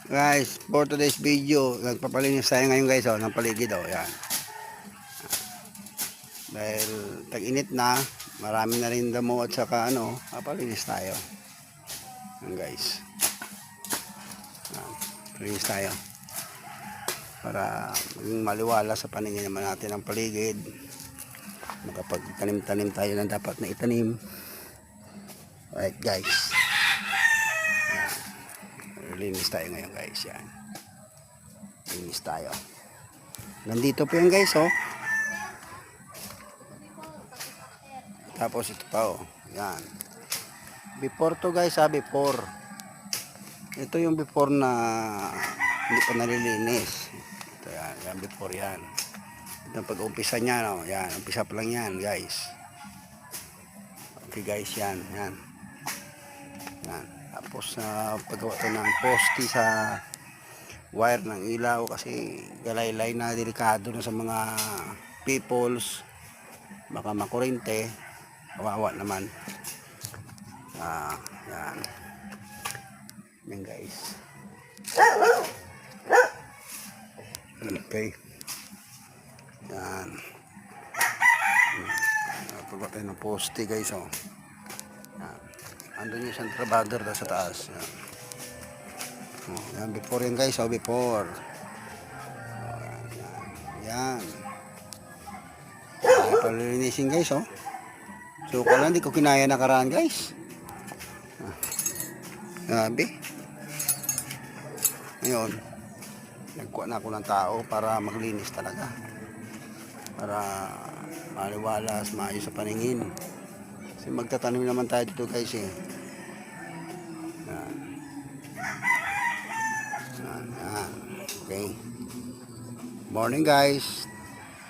Guys, for today's video, nagpapalinis tayo ngayon guys, ng paligid, yan. Dahil tag-init na, marami na rin damo at saka papalinis tayo. Yan guys. Yan, palinis tayo. Para maging maliwala sa paningin naman natin ang paligid. Makapagtanim-tanim tayo ng dapat na itanim. Alright guys. Linis tayo ngayon guys, yan. Linis tayo. Nandito po yan guys, Tapos ito pa, yan. Before to guys, before. Ito yung before na hindi pa nalilinis. Ito yan before yan. Ito pag-umpisa niya, yan, umpisa pa lang yan guys. Okay guys, yan. Tapos paggawa ito ng poste sa wire ng ilaw kasi galaylay na delikado na sa mga peoples, baka makurente, kawawa naman. Yan guys. Okay, yan. Paggawa tayo ng poste guys, yan. Andun yung isang trabador sa taas. Yan before yan guys, before. Yan. Palilinisin guys, So kala hindi ko kinaya nakaraan guys. Grabe. Ngayon, nagkuha na ako ng tao para maglinis talaga. Para maliwalas, maayos sa paningin. Kasi magtatanim naman tayo dito guys Yan. Okay. Morning guys.